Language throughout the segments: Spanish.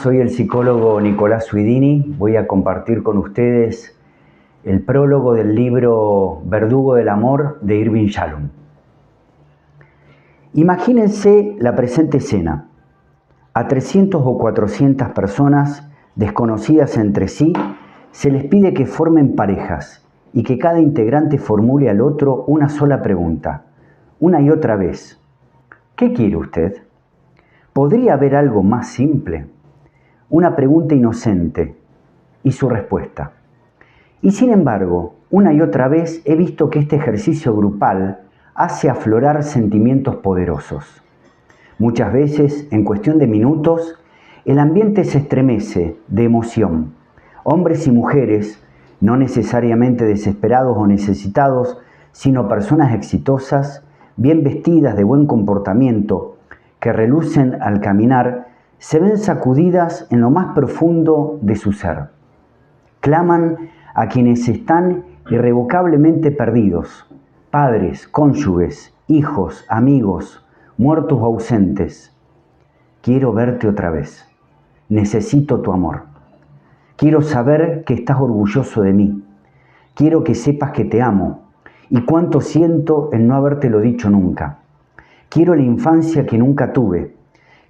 soy el psicólogo Nicolás Suidini. Voy a compartir con ustedes el prólogo del libro Verdugo del Amor de Irving Yalom. Imagínense la presente escena. A 300 o 400 personas desconocidas entre sí se les pide que formen parejas y que cada integrante formule al otro una sola pregunta, una y otra vez. ¿Qué quiere usted? ¿Podría haber algo más simple? Una pregunta inocente y su respuesta. Y sin embargo, una y otra vez he visto que este ejercicio grupal hace aflorar sentimientos poderosos. Muchas veces, en cuestión de minutos, el ambiente se estremece de emoción. Hombres y mujeres, no necesariamente desesperados o necesitados, sino personas exitosas, bien vestidas, de buen comportamiento, que relucen al caminar, se ven sacudidas en lo más profundo de su ser. Claman a quienes están irrevocablemente perdidos, padres, cónyuges, hijos, amigos, muertos o ausentes. Quiero verte otra vez. Necesito tu amor. Quiero saber que estás orgulloso de mí. Quiero que sepas que te amo y cuánto siento en no habértelo dicho nunca. Quiero la infancia que nunca tuve.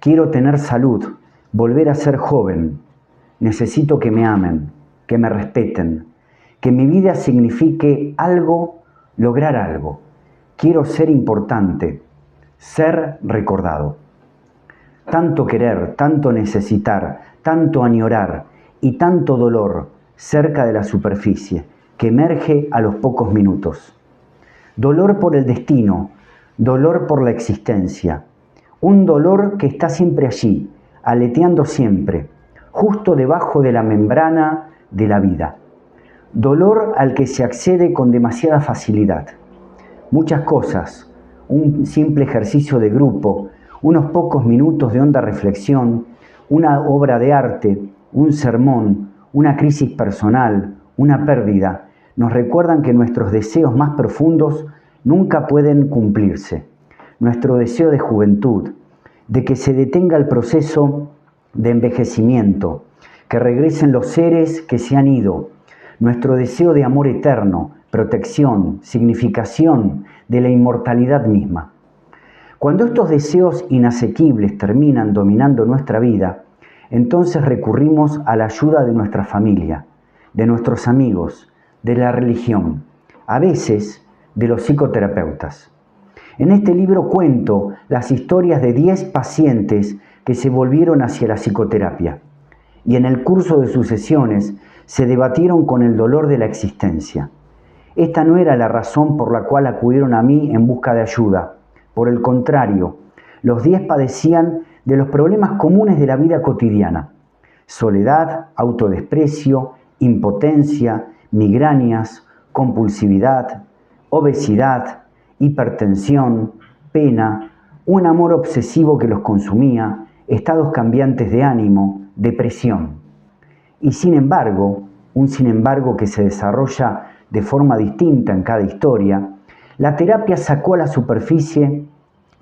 Quiero tener salud, volver a ser joven. Necesito que me amen, que me respeten, que mi vida signifique algo, lograr algo. Quiero ser importante, ser recordado. Tanto querer, tanto necesitar, tanto añorar y tanto dolor cerca de la superficie que emerge a los pocos minutos. Dolor por el destino, dolor por la existencia. Un dolor que está siempre allí, aleteando siempre, justo debajo de la membrana de la vida. Dolor al que se accede con demasiada facilidad. Muchas cosas, un simple ejercicio de grupo, unos pocos minutos de honda reflexión, una obra de arte, un sermón, una crisis personal, una pérdida, nos recuerdan que nuestros deseos más profundos nunca pueden cumplirse. Nuestro deseo de juventud, de que se detenga el proceso de envejecimiento, que regresen los seres que se han ido, nuestro deseo de amor eterno, protección, significación de la inmortalidad misma. Cuando estos deseos inasequibles terminan dominando nuestra vida, entonces recurrimos a la ayuda de nuestra familia, de nuestros amigos, de la religión, a veces de los psicoterapeutas. En este libro cuento las historias de 10 pacientes que se volvieron hacia la psicoterapia y en el curso de sus sesiones se debatieron con el dolor de la existencia. Esta no era la razón por la cual acudieron a mí en busca de ayuda. Por el contrario, los 10 padecían de los problemas comunes de la vida cotidiana: soledad, autodesprecio, impotencia, migrañas, compulsividad, obesidad, hipertensión, pena, un amor obsesivo que los consumía, estados cambiantes de ánimo, depresión. Y sin embargo, un sin embargo que se desarrolla de forma distinta en cada historia, la terapia sacó a la superficie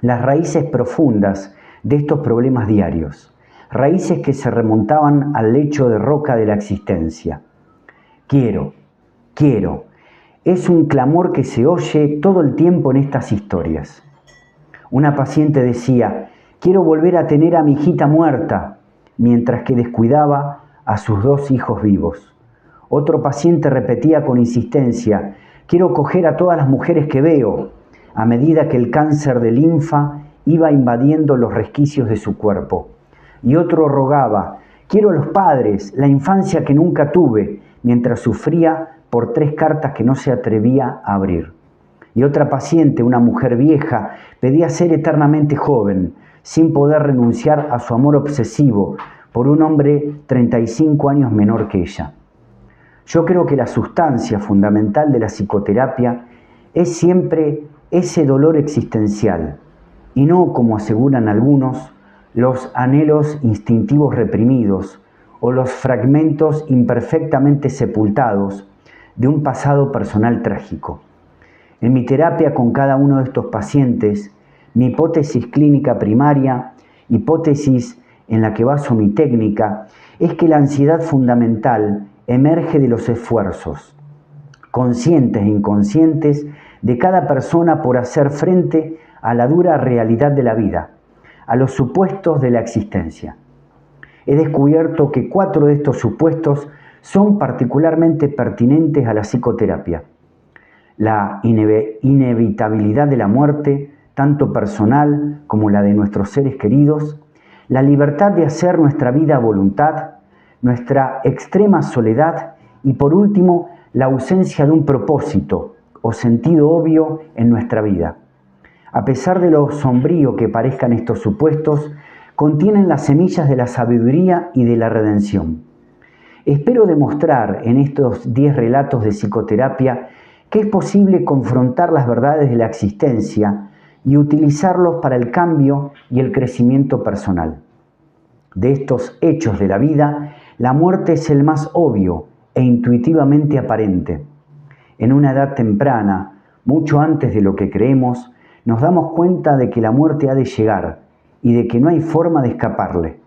las raíces profundas de estos problemas diarios, raíces que se remontaban al lecho de roca de la existencia. Quiero, es un clamor que se oye todo el tiempo en estas historias. Una paciente decía: quiero volver a tener a mi hijita muerta, mientras que descuidaba a sus 2 hijos vivos. Otro paciente repetía con insistencia: quiero coger a todas las mujeres que veo, a medida que el cáncer de linfa iba invadiendo los resquicios de su cuerpo. Y otro rogaba: quiero los padres, la infancia que nunca tuve, mientras sufría por 3 cartas que no se atrevía a abrir. Y otra paciente, una mujer vieja, pedía ser eternamente joven, sin poder renunciar a su amor obsesivo por un hombre 35 años menor que ella. Yo creo que la sustancia fundamental de la psicoterapia es siempre ese dolor existencial, y no, como aseguran algunos, los anhelos instintivos reprimidos o los fragmentos imperfectamente sepultados de un pasado personal trágico. En mi terapia con cada uno de estos pacientes, mi hipótesis clínica primaria, hipótesis en la que baso mi técnica es que la ansiedad fundamental emerge de los esfuerzos, conscientes e inconscientes, de cada persona por hacer frente a la dura realidad de la vida, a los supuestos de la existencia. He descubierto que 4 de estos supuestos son particularmente pertinentes a la psicoterapia: la inevitabilidad de la muerte, tanto personal como la de nuestros seres queridos, la libertad de hacer nuestra vida a voluntad, nuestra extrema soledad y, por último, la ausencia de un propósito o sentido obvio en nuestra vida. A pesar de lo sombrío que parezcan estos supuestos, contienen las semillas de la sabiduría y de la redención. Espero demostrar en estos 10 relatos de psicoterapia que es posible confrontar las verdades de la existencia y utilizarlos para el cambio y el crecimiento personal. De estos hechos de la vida, la muerte es el más obvio e intuitivamente aparente. En una edad temprana, mucho antes de lo que creemos, nos damos cuenta de que la muerte ha de llegar y de que no hay forma de escaparle.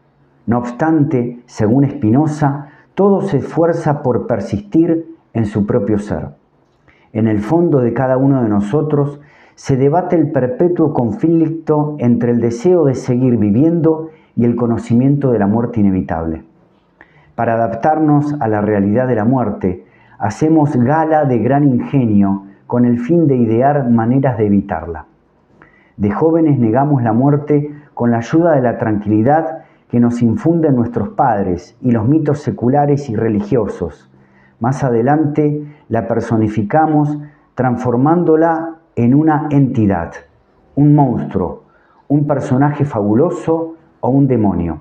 No obstante, según Spinoza, todo se esfuerza por persistir en su propio ser. En el fondo de cada uno de nosotros se debate el perpetuo conflicto entre el deseo de seguir viviendo y el conocimiento de la muerte inevitable. Para adaptarnos a la realidad de la muerte, hacemos gala de gran ingenio con el fin de idear maneras de evitarla. De jóvenes negamos la muerte con la ayuda de la tranquilidad que nos infunden nuestros padres y los mitos seculares y religiosos. Más adelante la personificamos transformándola en una entidad, un monstruo, un personaje fabuloso o un demonio.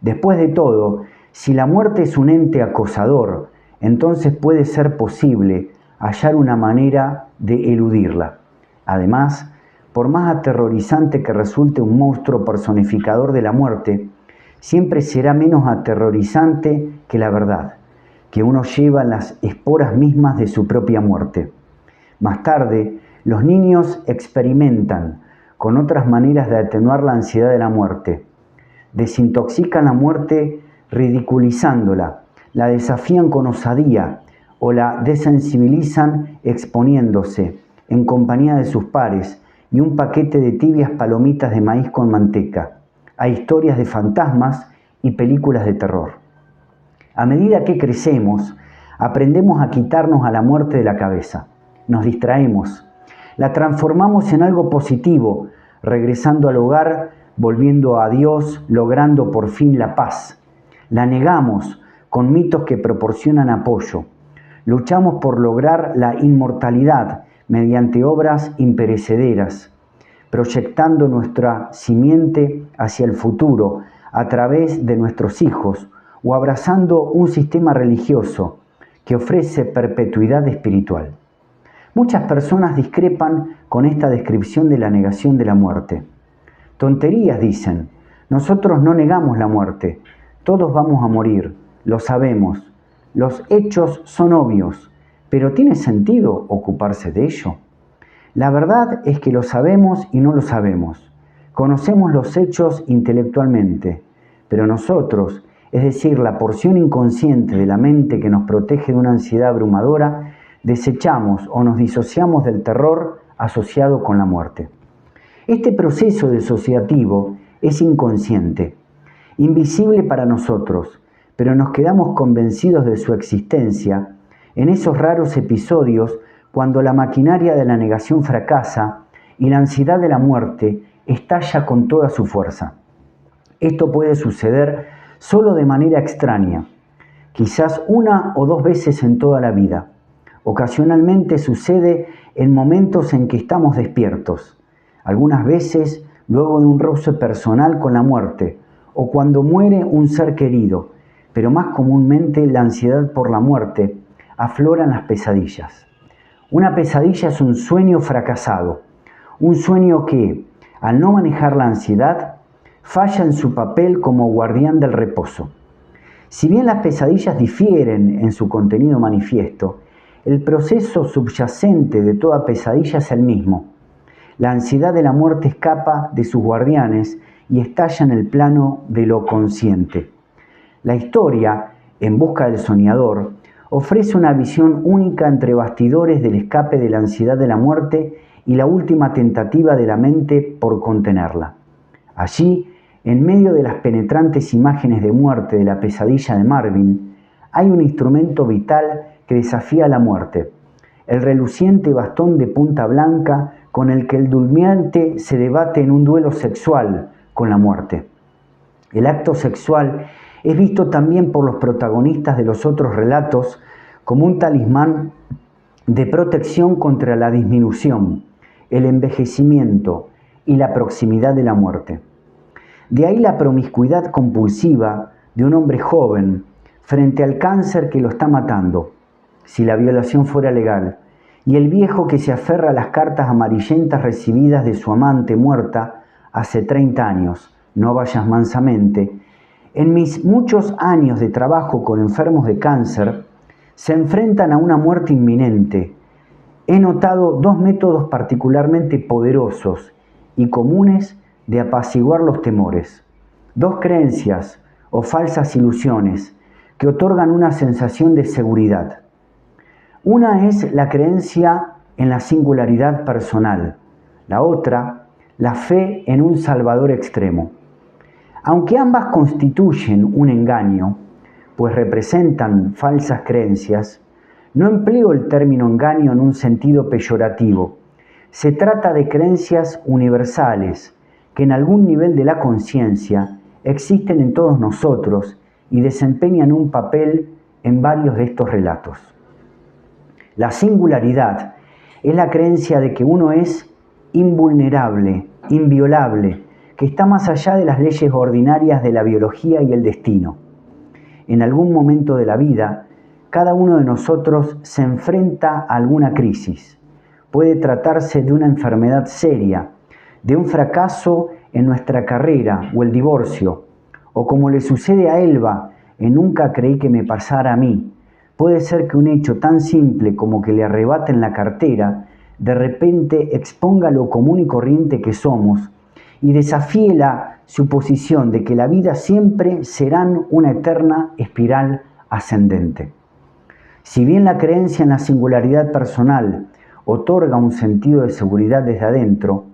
Después de todo, si la muerte es un ente acosador, entonces puede ser posible hallar una manera de eludirla. Además, por más aterrorizante que resulte un monstruo personificador de la muerte, siempre será menos aterrorizante que la verdad, que uno lleva en las esporas mismas de su propia muerte. Más tarde, los niños experimentan con otras maneras de atenuar la ansiedad de la muerte. Desintoxican la muerte ridiculizándola, la desafían con osadía o la desensibilizan exponiéndose en compañía de sus pares y un paquete de tibias palomitas de maíz con manteca, a historias de fantasmas y películas de terror. A medida que crecemos, aprendemos a quitarnos a la muerte de la cabeza. Nos distraemos, la transformamos en algo positivo, regresando al hogar, volviendo a Dios, logrando por fin la paz. La negamos con mitos que proporcionan apoyo. Luchamos por lograr la inmortalidad mediante obras imperecederas, proyectando nuestra simiente hacia el futuro a través de nuestros hijos o abrazando un sistema religioso que ofrece perpetuidad espiritual. Muchas personas discrepan con esta descripción de la negación de la muerte. Tonterías, dicen. Nosotros no negamos la muerte. Todos vamos a morir, lo sabemos. Los hechos son obvios, pero ¿tiene sentido ocuparse de ello? La verdad es que lo sabemos y no lo sabemos. Conocemos los hechos intelectualmente, pero nosotros, es decir, la porción inconsciente de la mente que nos protege de una ansiedad abrumadora, desechamos o nos disociamos del terror asociado con la muerte. Este proceso disociativo es inconsciente, invisible para nosotros, pero nos quedamos convencidos de su existencia en esos raros episodios cuando la maquinaria de la negación fracasa y la ansiedad de la muerte estalla con toda su fuerza. Esto puede suceder solo de manera extraña, quizás 1 o 2 veces en toda la vida. Ocasionalmente sucede en momentos en que estamos despiertos, algunas veces luego de un roce personal con la muerte o cuando muere un ser querido, pero más comúnmente la ansiedad por la muerte aflora en las pesadillas. Una pesadilla es un sueño fracasado, un sueño que, al no manejar la ansiedad, falla en su papel como guardián del reposo. Si bien las pesadillas difieren en su contenido manifiesto, el proceso subyacente de toda pesadilla es el mismo. La ansiedad de la muerte escapa de sus guardianes y estalla en el plano de lo consciente. La historia, En busca del soñador, ofrece una visión única entre bastidores del escape de la ansiedad de la muerte y la última tentativa de la mente por contenerla. Allí, en medio de las penetrantes imágenes de muerte de la pesadilla de Marvin, hay un instrumento vital que desafía a la muerte, el reluciente bastón de punta blanca con el que el durmiente se debate en un duelo sexual con la muerte. El acto sexual es visto también por los protagonistas de los otros relatos como un talismán de protección contra la disminución, el envejecimiento y la proximidad de la muerte. De ahí la promiscuidad compulsiva de un hombre joven frente al cáncer que lo está matando, si la violación fuera legal, y el viejo que se aferra a las cartas amarillentas recibidas de su amante muerta hace 30 años, no vayas mansamente. En mis muchos años de trabajo con enfermos de cáncer, se enfrentan a una muerte inminente. He notado dos métodos particularmente poderosos y comunes de apaciguar los temores. Dos creencias o falsas ilusiones que otorgan una sensación de seguridad. Una es la creencia en la singularidad personal, la otra, la fe en un Salvador extremo. Aunque ambas constituyen un engaño, pues representan falsas creencias, no empleo el término engaño en un sentido peyorativo. Se trata de creencias universales que en algún nivel de la conciencia existen en todos nosotros y desempeñan un papel en varios de estos relatos. La singularidad es la creencia de que uno es invulnerable, inviolable, que está más allá de las leyes ordinarias de la biología y el destino. En algún momento de la vida, cada uno de nosotros se enfrenta a alguna crisis. Puede tratarse de una enfermedad seria, de un fracaso en nuestra carrera o el divorcio, o como le sucede a Elba, en Nunca creí que me pasara a mí. Puede ser que un hecho tan simple como que le arrebaten la cartera, de repente exponga lo común y corriente que somos y desafíe la suposición de que la vida siempre será una eterna espiral ascendente. Si bien la creencia en la singularidad personal otorga un sentido de seguridad desde adentro,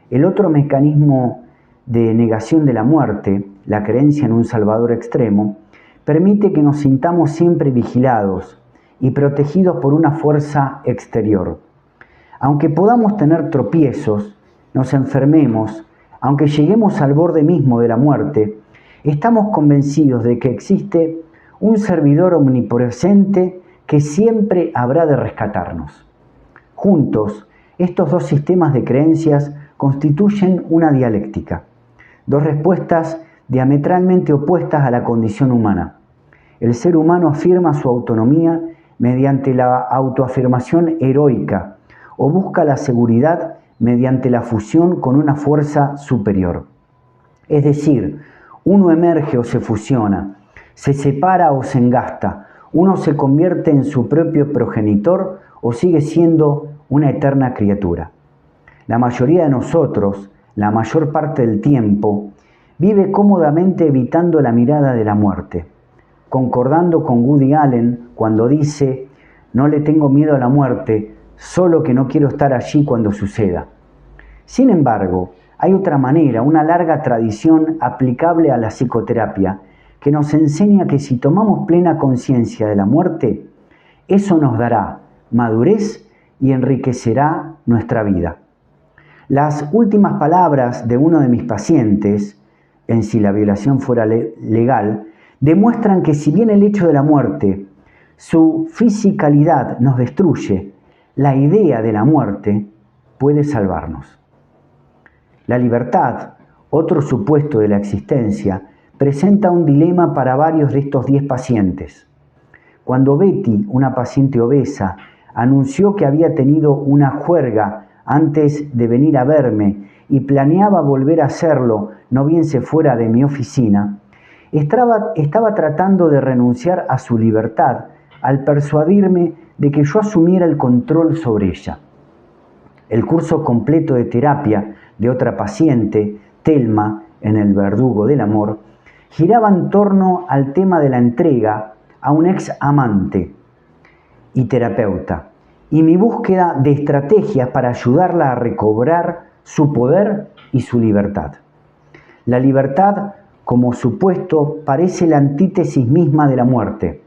el otro mecanismo de negación de la muerte, la creencia en un Salvador extremo, permite que nos sintamos siempre vigilados y protegidos por una fuerza exterior. Aunque podamos tener tropiezos, nos enfermemos, aunque lleguemos al borde mismo de la muerte, estamos convencidos de que existe un servidor omnipresente que siempre habrá de rescatarnos. Juntos, estos dos sistemas de creencias constituyen una dialéctica, dos respuestas diametralmente opuestas a la condición humana. El ser humano afirma su autonomía mediante la autoafirmación heroica o busca la seguridad mediante la fusión con una fuerza superior. Es decir, uno emerge o se fusiona, se separa o se engasta, uno se convierte en su propio progenitor o sigue siendo una eterna criatura. La mayoría de nosotros, la mayor parte del tiempo, vive cómodamente evitando la mirada de la muerte, concordando con Woody Allen cuando dice: no le tengo miedo a la muerte, solo que no quiero estar allí cuando suceda. Sin embargo, hay otra manera, una larga tradición aplicable a la psicoterapia, que nos enseña que si tomamos plena conciencia de la muerte, eso nos dará madurez y enriquecerá nuestra vida. Las últimas palabras de uno de mis pacientes, en Si la violación fuera legal, demuestran que si bien el hecho de la muerte, su fisicalidad nos destruye, la idea de la muerte puede salvarnos. La libertad, otro supuesto de la existencia, presenta un dilema para varios de estos 10 pacientes. Cuando Betty, una paciente obesa, anunció que había tenido una juerga antes de venir a verme y planeaba volver a hacerlo, no bien se fuera de mi oficina, estaba tratando de renunciar a su libertad al persuadirme de que yo asumiera el control sobre ella. El curso completo de terapia de otra paciente, Telma, en El verdugo del amor, giraba en torno al tema de la entrega a un ex amante y terapeuta, y mi búsqueda de estrategias para ayudarla a recobrar su poder y su libertad. La libertad, como supuesto, parece la antítesis misma de la muerte.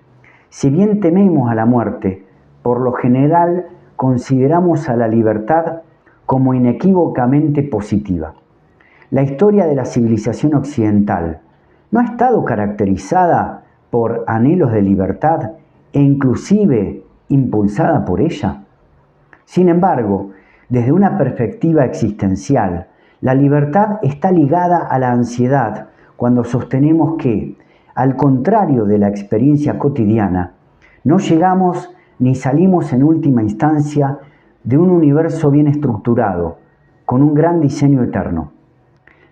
Si bien tememos a la muerte, por lo general consideramos a la libertad como inequívocamente positiva. La historia de la civilización occidental no ha estado caracterizada por anhelos de libertad e inclusive impulsada por ella. Sin embargo, desde una perspectiva existencial, la libertad está ligada a la ansiedad cuando sostenemos que, al contrario de la experiencia cotidiana, no llegamos ni salimos en última instancia de un universo bien estructurado, con un gran diseño eterno.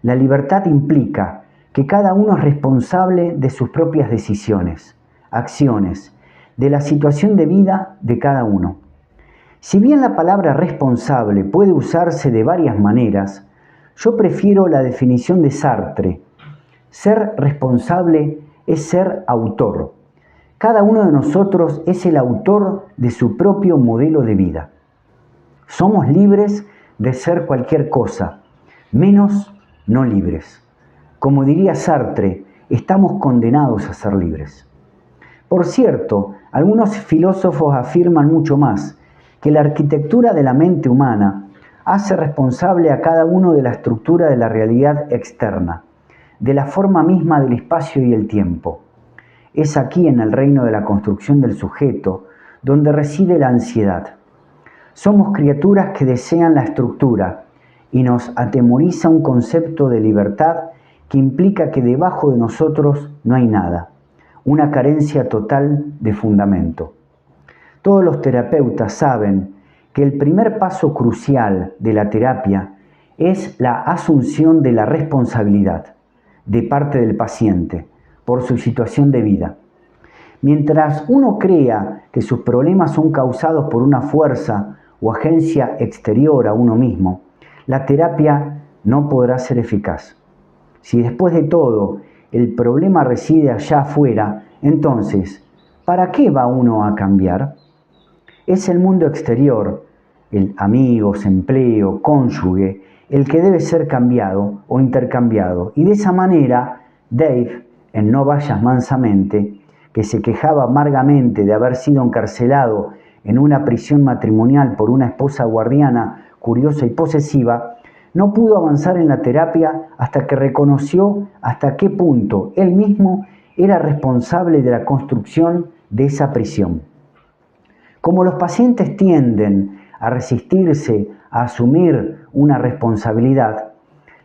La libertad implica que cada uno es responsable de sus propias decisiones, acciones, de la situación de vida de cada uno. Si bien la palabra responsable puede usarse de varias maneras, yo prefiero la definición de Sartre. Ser responsable es ser autor. Cada uno de nosotros es el autor de su propio modelo de vida. Somos libres de ser cualquier cosa, menos no libres. Como diría Sartre, estamos condenados a ser libres. Por cierto, algunos filósofos afirman mucho más, que la arquitectura de la mente humana hace responsable a cada uno de la estructura de la realidad externa, de la forma misma del espacio y el tiempo. Es aquí, en el reino de la construcción del sujeto, donde reside la ansiedad. Somos criaturas que desean la estructura y nos atemoriza un concepto de libertad que implica que debajo de nosotros no hay nada, una carencia total de fundamento. Todos los terapeutas saben que el primer paso crucial de la terapia es la asunción de la responsabilidad de parte del paciente por su situación de vida. Mientras uno crea que sus problemas son causados por una fuerza o agencia exterior a uno mismo, la terapia no podrá ser eficaz. Si después de todo el problema reside allá afuera, entonces, ¿para qué va uno a cambiar? Es el mundo exterior, el amigos, empleo, cónyuge, el que debe ser cambiado o intercambiado. Y de esa manera, Dave, en No vayas mansamente, que se quejaba amargamente de haber sido encarcelado en una prisión matrimonial por una esposa guardiana, curiosa y posesiva, no pudo avanzar en la terapia hasta que reconoció hasta qué punto él mismo era responsable de la construcción de esa prisión. Como los pacientes tienden a resistirse a asumir una responsabilidad,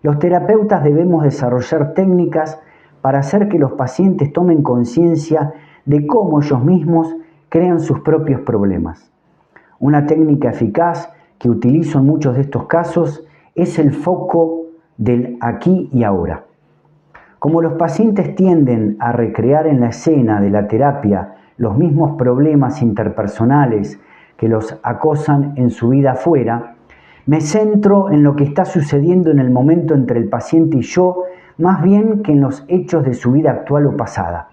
los terapeutas debemos desarrollar técnicas para hacer que los pacientes tomen conciencia de cómo ellos mismos crean sus propios problemas. Una técnica eficaz que utilizo en muchos de estos casos es el foco del aquí y ahora. Como los pacientes tienden a recrear en la escena de la terapia los mismos problemas interpersonales que los acosan en su vida afuera, me centro en lo que está sucediendo en el momento entre el paciente y yo, más bien que en los hechos de su vida actual o pasada.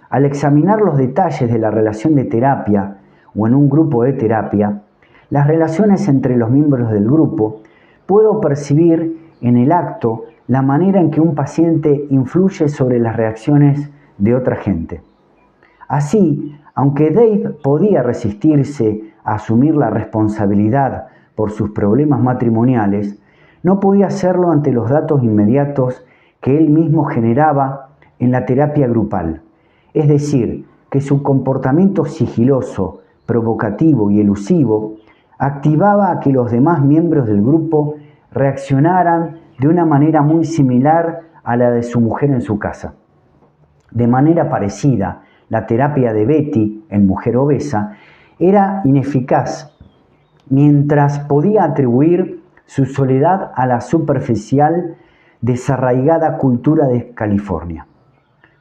Al examinar los detalles de la relación de terapia o en un grupo de terapia, las relaciones entre los miembros del grupo, puedo percibir en el acto la manera en que un paciente influye sobre las reacciones de otra gente. Así, aunque Dave podía resistirse a asumir la responsabilidad por sus problemas matrimoniales, no podía hacerlo ante los datos inmediatos que él mismo generaba en la terapia grupal. Es decir, que su comportamiento sigiloso, provocativo y elusivo activaba a que los demás miembros del grupo reaccionaran de una manera muy similar a la de su mujer en su casa. De manera parecida, la terapia de Betty en Mujer Obesa era ineficaz, mientras podía atribuir su soledad a la superficial, desarraigada cultura de California.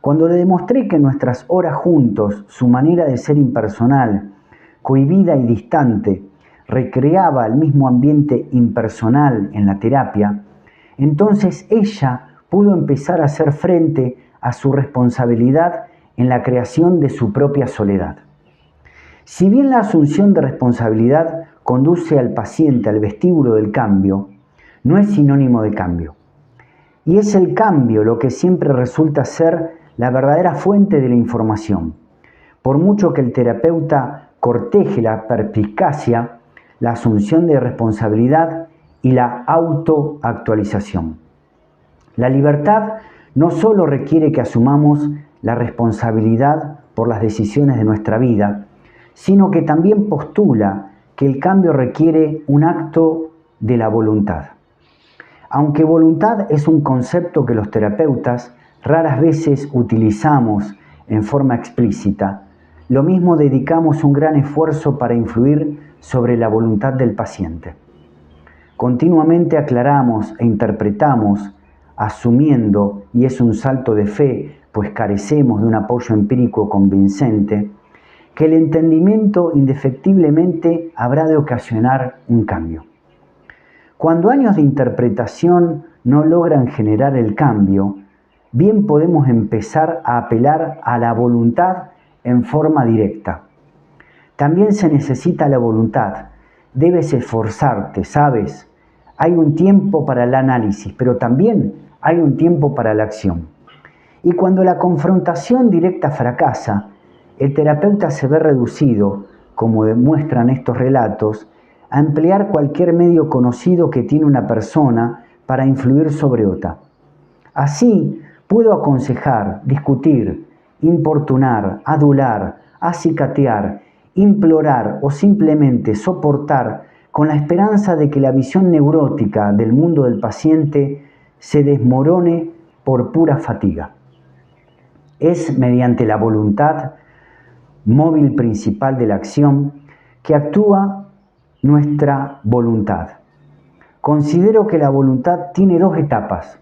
Cuando le demostré que en nuestras horas juntos su manera de ser impersonal, cohibida y distante, recreaba el mismo ambiente impersonal en la terapia, entonces ella pudo empezar a hacer frente a su responsabilidad en la creación de su propia soledad. Si bien la asunción de responsabilidad conduce al paciente al vestíbulo del cambio, no es sinónimo de cambio. Y es el cambio lo que siempre resulta ser la verdadera fuente de la información. Por mucho que el terapeuta corteje la perspicacia, la asunción de responsabilidad y la autoactualización. La libertad no solo requiere que asumamos la responsabilidad por las decisiones de nuestra vida, sino que también postula que el cambio requiere un acto de la voluntad. Aunque voluntad es un concepto que los terapeutas raras veces utilizamos en forma explícita, lo mismo dedicamos un gran esfuerzo para influir sobre la voluntad del paciente. Continuamente aclaramos e interpretamos, asumiendo, y es un salto de fe, pues carecemos de un apoyo empírico convincente, que el entendimiento indefectiblemente habrá de ocasionar un cambio. Cuando años de interpretación no logran generar el cambio, bien podemos empezar a apelar a la voluntad en forma directa. También se necesita la voluntad. Debes esforzarte, ¿sabes? Hay un tiempo para el análisis, pero también hay un tiempo para la acción. Y cuando la confrontación directa fracasa, el terapeuta se ve reducido, como demuestran estos relatos, a emplear cualquier medio conocido que tiene una persona para influir sobre otra. Así, puedo aconsejar, discutir, importunar, adular, acicatear, implorar o simplemente soportar con la esperanza de que la visión neurótica del mundo del paciente se desmorone por pura fatiga. Es mediante la voluntad, móvil principal de la acción, que actúa nuestra voluntad. Considero que la voluntad tiene dos etapas.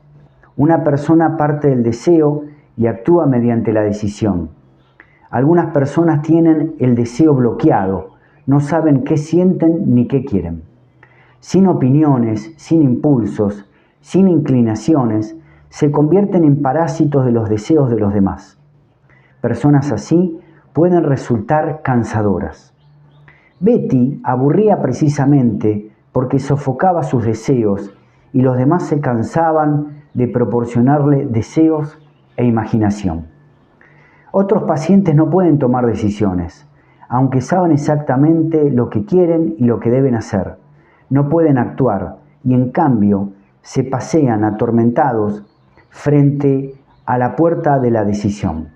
Una persona parte del deseo y actúa mediante la decisión. Algunas personas tienen el deseo bloqueado, no saben qué sienten ni qué quieren. Sin opiniones, sin impulsos, sin inclinaciones, se convierten en parásitos de los deseos de los demás. Personas así pueden resultar cansadoras. Betty aburría precisamente porque sofocaba sus deseos y los demás se cansaban de proporcionarle deseos e imaginación. Otros pacientes no pueden tomar decisiones, aunque saben exactamente lo que quieren y lo que deben hacer. No pueden actuar y en cambio se pasean atormentados frente a la puerta de la decisión.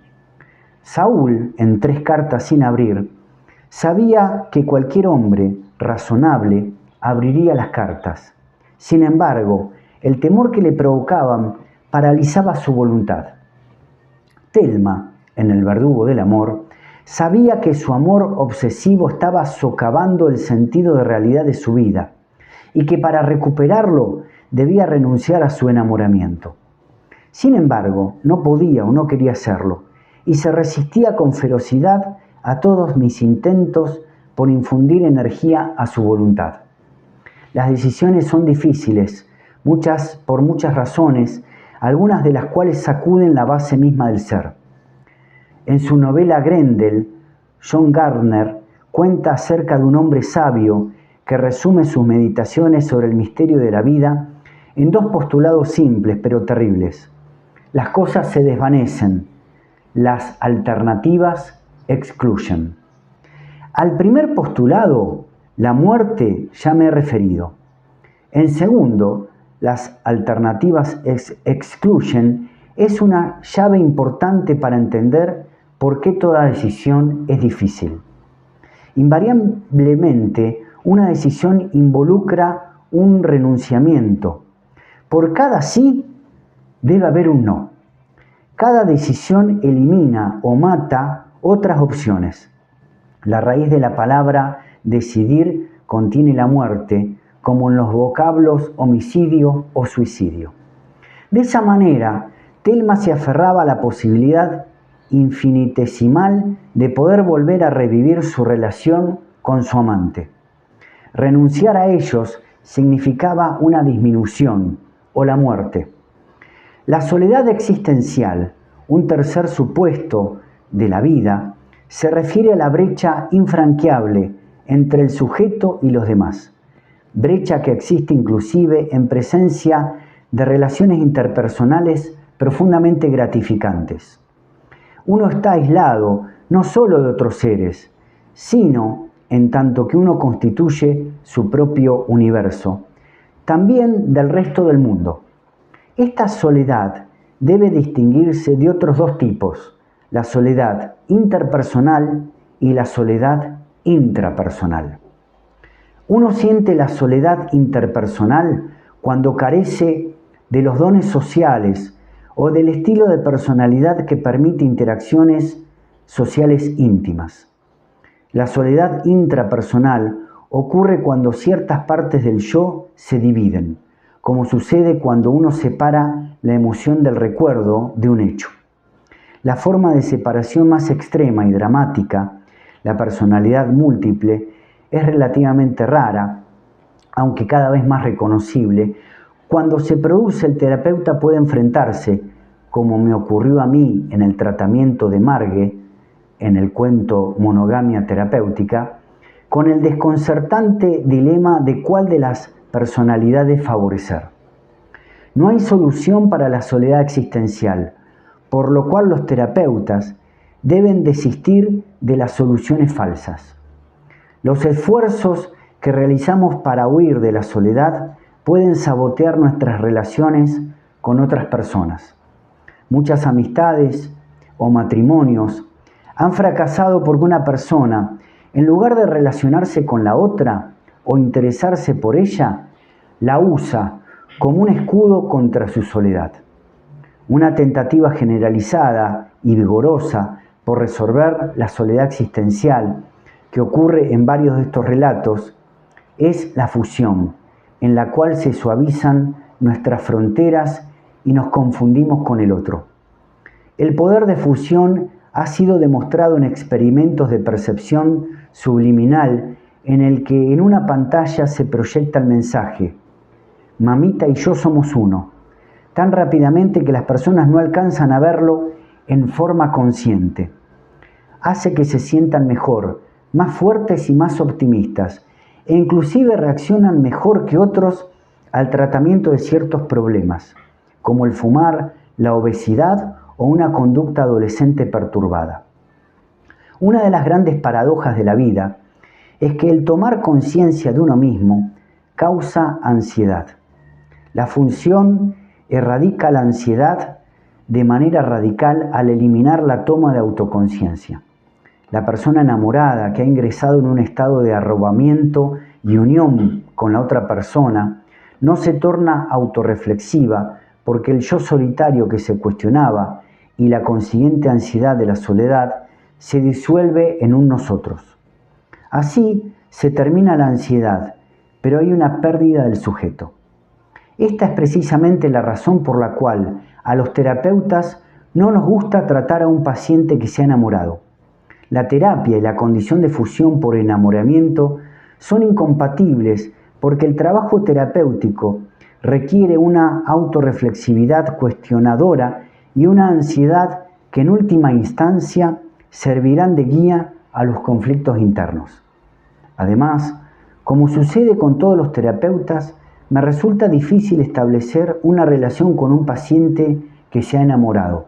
Saúl, en 3 cartas sin abrir, sabía que cualquier hombre razonable abriría las cartas. Sin embargo, el temor que le provocaban paralizaba su voluntad. Thelma, en El verdugo del amor, sabía que su amor obsesivo estaba socavando el sentido de realidad de su vida y que para recuperarlo debía renunciar a su enamoramiento. Sin embargo, no podía o no quería hacerlo y se resistía con ferocidad a todos mis intentos por infundir energía a su voluntad. Las decisiones son difíciles, por muchas razones, algunas de las cuales sacuden la base misma del ser. En su novela Grendel, John Gardner cuenta acerca de un hombre sabio que resume sus meditaciones sobre el misterio de la vida en 2 postulados simples pero terribles. Las cosas se desvanecen, las alternativas excluyen. Al primer postulado, la muerte, ya me he referido. En segundo, las alternativas excluyen, es una llave importante para entender por qué toda decisión es difícil. Invariablemente, una decisión involucra un renunciamiento. Por cada sí, debe haber un no. Cada decisión elimina o mata otras opciones. La raíz de la palabra decidir contiene la muerte, como en los vocablos homicidio o suicidio. De esa manera, Thelma se aferraba a la posibilidad infinitesimal de poder volver a revivir su relación con su amante. Renunciar a ellos significaba una disminución o la muerte. La soledad existencial, un tercer supuesto de la vida, se refiere a la brecha infranqueable entre el sujeto y los demás, brecha que existe inclusive en presencia de relaciones interpersonales profundamente gratificantes. Uno está aislado no solo de otros seres, sino en tanto que uno constituye su propio universo, también del resto del mundo. Esta soledad debe distinguirse de otros dos tipos, la soledad interpersonal y la soledad intrapersonal. Uno siente la soledad interpersonal cuando carece de los dones sociales o del estilo de personalidad que permite interacciones sociales íntimas. La soledad intrapersonal ocurre cuando ciertas partes del yo se dividen, como sucede cuando uno separa la emoción del recuerdo de un hecho. La forma de separación más extrema y dramática, la personalidad múltiple, es relativamente rara, aunque cada vez más reconocible. Cuando se produce, el terapeuta puede enfrentarse, como me ocurrió a mí en el tratamiento de Marge, en el cuento Monogamia Terapéutica, con el desconcertante dilema de cuál de las personalidades favorecer. No hay solución para la soledad existencial, por lo cual los terapeutas deben desistir de las soluciones falsas. Los esfuerzos que realizamos para huir de la soledad pueden sabotear nuestras relaciones con otras personas. Muchas amistades o matrimonios han fracasado porque una persona, en lugar de relacionarse con la otra o interesarse por ella, la usa como un escudo contra su soledad. Una tentativa generalizada y vigorosa por resolver la soledad existencial que ocurre en varios de estos relatos es la fusión, en la cual se suavizan nuestras fronteras y nos confundimos con el otro. El poder de fusión ha sido demostrado en experimentos de percepción subliminal en el que en una pantalla se proyecta el mensaje: mamita y yo somos uno, tan rápidamente que las personas no alcanzan a verlo en forma consciente. Hace que se sientan mejor, más fuertes y más optimistas, e inclusive reaccionan mejor que otros al tratamiento de ciertos problemas, como el fumar, la obesidad o una conducta adolescente perturbada. Una de las grandes paradojas de la vida es que el tomar conciencia de uno mismo causa ansiedad. La función erradica la ansiedad de manera radical al eliminar la toma de autoconciencia. La persona enamorada que ha ingresado en un estado de arrobamiento y unión con la otra persona no se torna autorreflexiva porque el yo solitario que se cuestionaba y la consiguiente ansiedad de la soledad se disuelve en un nosotros. Así se termina la ansiedad, pero hay una pérdida del sujeto. Esta es precisamente la razón por la cual a los terapeutas no nos gusta tratar a un paciente que se ha enamorado. La terapia y la condición de fusión por enamoramiento son incompatibles porque el trabajo terapéutico requiere una autorreflexividad cuestionadora y una ansiedad que en última instancia servirán de guía a los conflictos internos. Además, como sucede con todos los terapeutas, me resulta difícil establecer una relación con un paciente que se ha enamorado.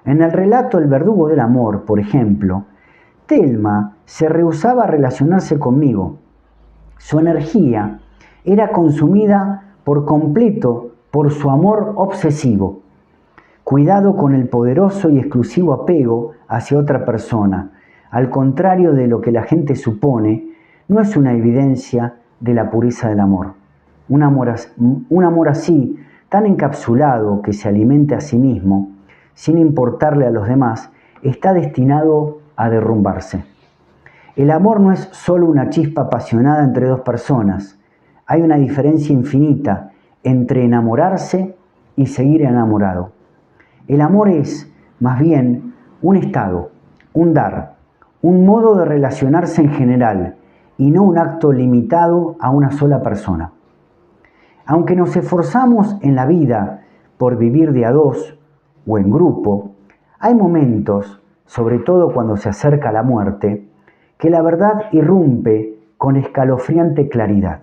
En el relato El verdugo del amor, por ejemplo, Thelma se rehusaba a relacionarse conmigo. Su energía era consumida por completo por su amor obsesivo. Cuidado con el poderoso y exclusivo apego hacia otra persona, al contrario de lo que la gente supone, no es una evidencia de la pureza del amor. Un amor así, tan encapsulado que se alimente a sí mismo, sin importarle a los demás, está destinado a derrumbarse. El amor no es solo una chispa apasionada entre dos personas. Hay una diferencia infinita entre enamorarse y seguir enamorado. El amor es, más bien, un estado, un dar, un modo de relacionarse en general y no un acto limitado a una sola persona. Aunque nos esforzamos en la vida por vivir de a dos o en grupo, hay momentos, sobre todo cuando se acerca la muerte, que la verdad irrumpe con escalofriante claridad.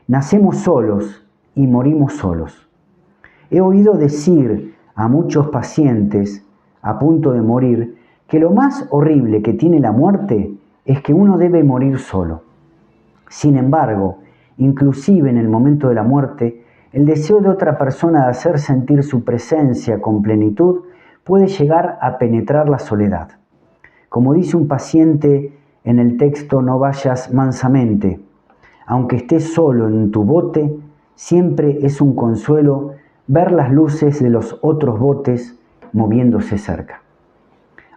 Nacemos solos y morimos solos. He oído decir a muchos pacientes a punto de morir que lo más horrible que tiene la muerte es que uno debe morir solo. Sin embargo, inclusive en el momento de la muerte, el deseo de otra persona de hacer sentir su presencia con plenitud puede llegar a penetrar la soledad. Como dice un paciente en el texto No vayas mansamente, aunque estés solo en tu bote, siempre es un consuelo ver las luces de los otros botes moviéndose cerca.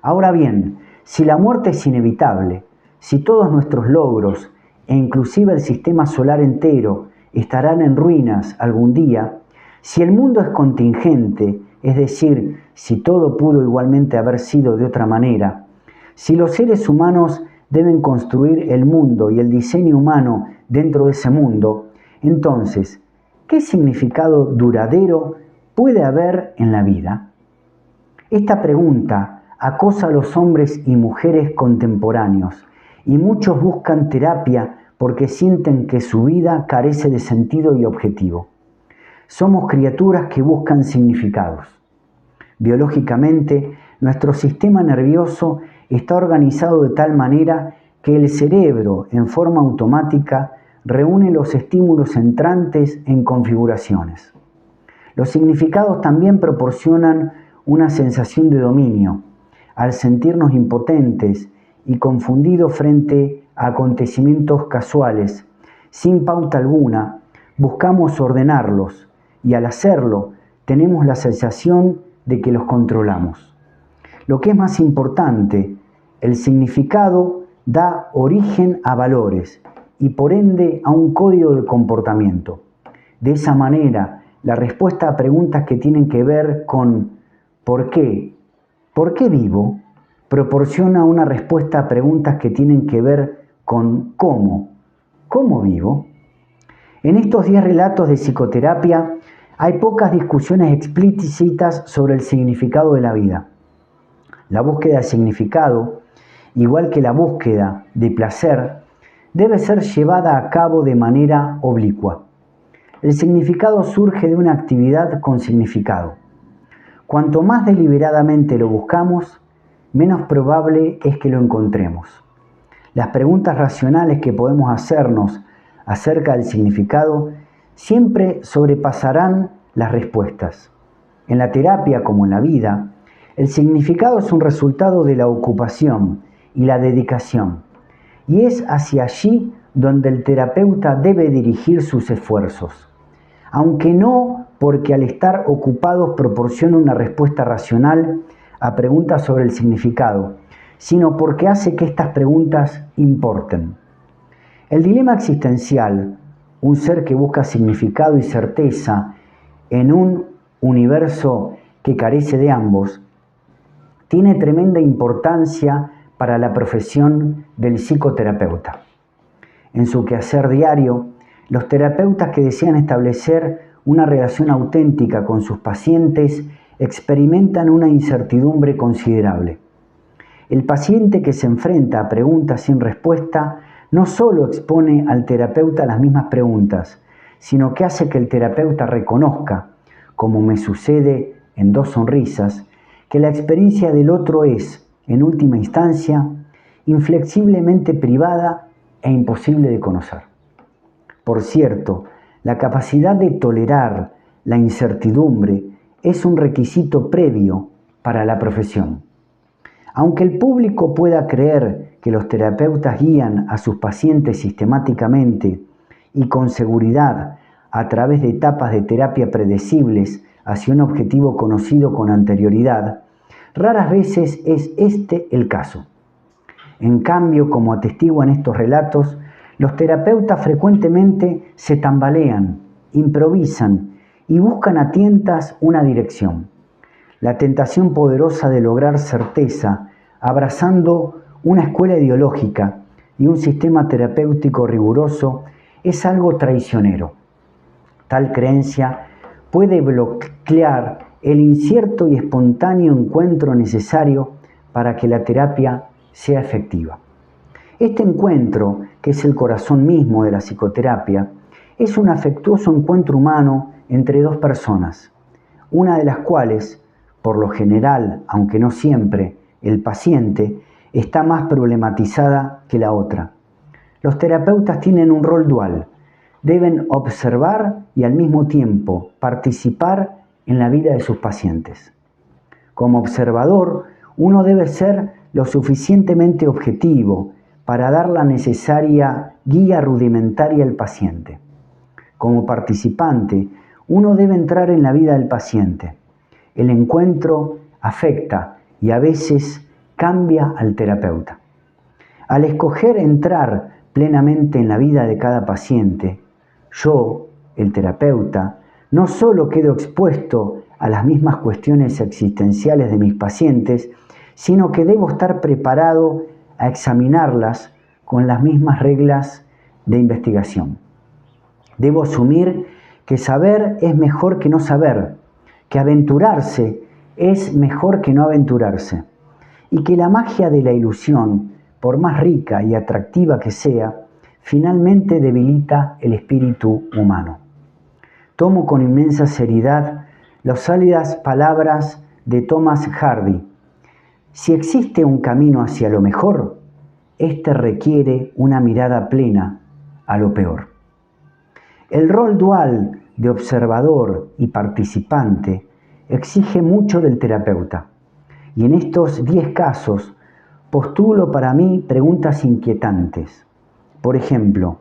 Ahora bien, si la muerte es inevitable, si todos nuestros logros e inclusive el sistema solar entero estarán en ruinas algún día, si el mundo es contingente, es decir, si todo pudo igualmente haber sido de otra manera, si los seres humanos deben construir el mundo y el diseño humano dentro de ese mundo, entonces, ¿qué significado duradero puede haber en la vida? Esta pregunta acosa a los hombres y mujeres contemporáneos, y muchos buscan terapia porque sienten que su vida carece de sentido y objetivo. Somos criaturas que buscan significados. Biológicamente, nuestro sistema nervioso está organizado de tal manera que el cerebro, en forma automática, reúne los estímulos entrantes en configuraciones. Los significados también proporcionan una sensación de dominio. Al sentirnos impotentes y confundidos frente a acontecimientos casuales, sin pauta alguna, buscamos ordenarlos y al hacerlo tenemos la sensación de que los controlamos. Lo que es más importante, el significado da origen a valores y por ende a un código de comportamiento. De esa manera, la respuesta a preguntas que tienen que ver con ¿por qué? ¿Por qué vivo? Proporciona una respuesta a preguntas que tienen que ver con ¿cómo? ¿Cómo vivo? En estos 10 relatos de psicoterapia hay pocas discusiones explícitas sobre el significado de la vida. La búsqueda de significado, igual que la búsqueda de placer, debe ser llevada a cabo de manera oblicua. El significado surge de una actividad con significado. Cuanto más deliberadamente lo buscamos, menos probable es que lo encontremos. Las preguntas racionales que podemos hacernos acerca del significado siempre sobrepasarán las respuestas. En la terapia, como en la vida, el significado es un resultado de la ocupación y la dedicación, y es hacia allí donde el terapeuta debe dirigir sus esfuerzos, aunque no porque al estar ocupados proporciona una respuesta racional a preguntas sobre el significado, sino porque hace que estas preguntas importen. El dilema existencial, un ser que busca significado y certeza en un universo que carece de ambos, tiene tremenda importancia para la profesión del psicoterapeuta. En su quehacer diario, los terapeutas que desean establecer una relación auténtica con sus pacientes experimentan una incertidumbre considerable. El paciente que se enfrenta a preguntas sin respuesta no solo expone al terapeuta las mismas preguntas, sino que hace que el terapeuta reconozca, como me sucede en 2 sonrisas, que la experiencia del otro es, en última instancia, inflexiblemente privada e imposible de conocer. Por cierto, la capacidad de tolerar la incertidumbre es un requisito previo para la profesión. Aunque el público pueda creer que los terapeutas guían a sus pacientes sistemáticamente y con seguridad a través de etapas de terapia predecibles hacia un objetivo conocido con anterioridad, raras veces es este el caso. En cambio, como atestiguan estos relatos, los terapeutas frecuentemente se tambalean, improvisan y buscan a tientas una dirección. La tentación poderosa de lograr certeza, abrazando una escuela ideológica y un sistema terapéutico riguroso, es algo traicionero. Tal creencia puede bloquear el incierto y espontáneo encuentro necesario para que la terapia sea efectiva. Este encuentro, que es el corazón mismo de la psicoterapia, es un afectuoso encuentro humano entre dos personas, una de las cuales, por lo general, aunque no siempre, el paciente, está más problematizada que la otra. Los terapeutas tienen un rol dual. Deben observar y al mismo tiempo participar en la vida de sus pacientes. Como observador, uno debe ser lo suficientemente objetivo para dar la necesaria guía rudimentaria al paciente. Como participante, uno debe entrar en la vida del paciente. El encuentro afecta y a veces cambia al terapeuta. Al escoger entrar plenamente en la vida de cada paciente, yo, el terapeuta, no solo quedo expuesto a las mismas cuestiones existenciales de mis pacientes, sino que debo estar preparado a examinarlas con las mismas reglas de investigación. Debo asumir que saber es mejor que no saber, que aventurarse es mejor que no aventurarse, y que la magia de la ilusión, por más rica y atractiva que sea, finalmente debilita el espíritu humano. Tomo con inmensa seriedad las sálidas palabras de Thomas Hardy. Si existe un camino hacia lo mejor, este requiere una mirada plena a lo peor. El rol dual de observador y participante exige mucho del terapeuta. Y en estos 10 casos postulo para mí preguntas inquietantes. Por ejemplo,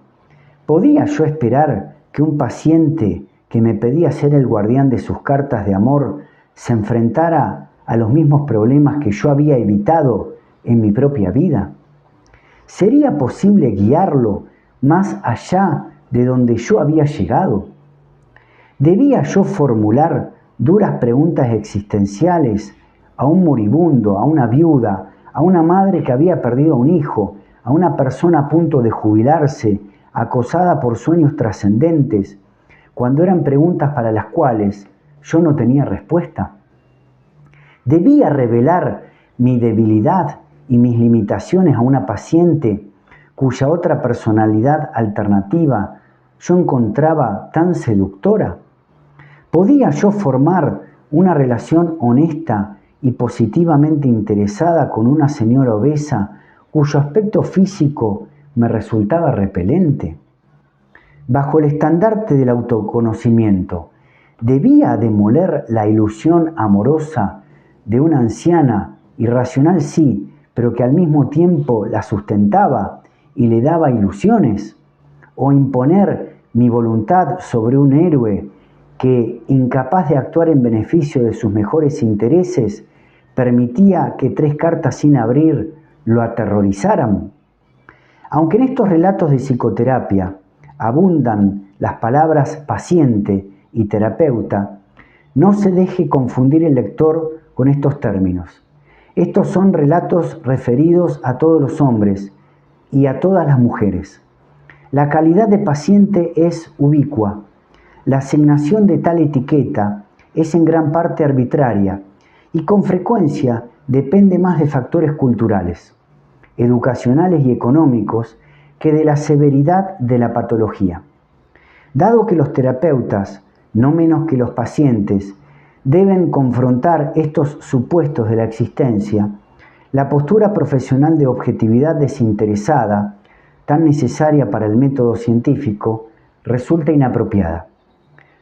¿podía yo esperar que un paciente que me pedía ser el guardián de sus cartas de amor se enfrentara a los mismos problemas que yo había evitado en mi propia vida? ¿Sería posible guiarlo más allá de donde yo había llegado? ¿Debía yo formular duras preguntas existenciales a un moribundo, a una viuda, a una madre que había perdido a un hijo, a una persona a punto de jubilarse, acosada por sueños trascendentes, cuando eran preguntas para las cuales yo no tenía respuesta? ¿Debía revelar mi debilidad y mis limitaciones a una paciente cuya otra personalidad alternativa yo encontraba tan seductora? ¿Podía yo formar una relación honesta y positivamente interesada con una señora obesa cuyo aspecto físico me resultaba repelente? Bajo el estandarte del autoconocimiento, ¿debía demoler la ilusión amorosa de una anciana, irracional sí, pero que al mismo tiempo la sustentaba y le daba ilusiones? ¿O imponer mi voluntad sobre un héroe que, incapaz de actuar en beneficio de sus mejores intereses, permitía que 3 cartas sin abrir lo aterrorizaran? Aunque en estos relatos de psicoterapia abundan las palabras paciente y terapeuta, no se deje confundir el lector con estos términos. Estos son relatos referidos a todos los hombres y a todas las mujeres. La calidad de paciente es ubicua. La asignación de tal etiqueta es en gran parte arbitraria y con frecuencia depende más de factores culturales, educacionales y económicos que de la severidad de la patología. Dado que los terapeutas, no menos que los pacientes, deben confrontar estos supuestos de la existencia, la postura profesional de objetividad desinteresada, tan necesaria para el método científico, resulta inapropiada.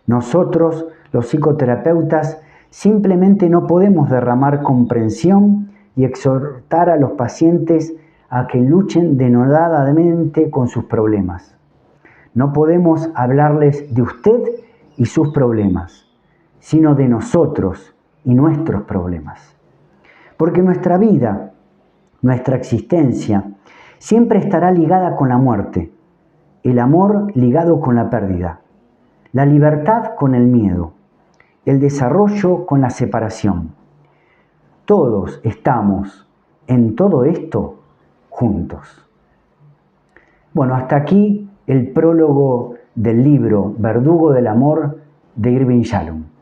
Nosotros, los psicoterapeutas, simplemente no podemos derramar comprensión y exhortar a los pacientes a que luchen denodadamente con sus problemas. No podemos hablarles de usted y sus problemas, sino de nosotros y nuestros problemas. Porque nuestra vida, nuestra existencia, siempre estará ligada con la muerte, el amor ligado con la pérdida, la libertad con el miedo, el desarrollo con la separación. Todos estamos en todo esto juntos. Bueno, hasta aquí el prólogo del libro Verdugo del Amor de Irving Yalom.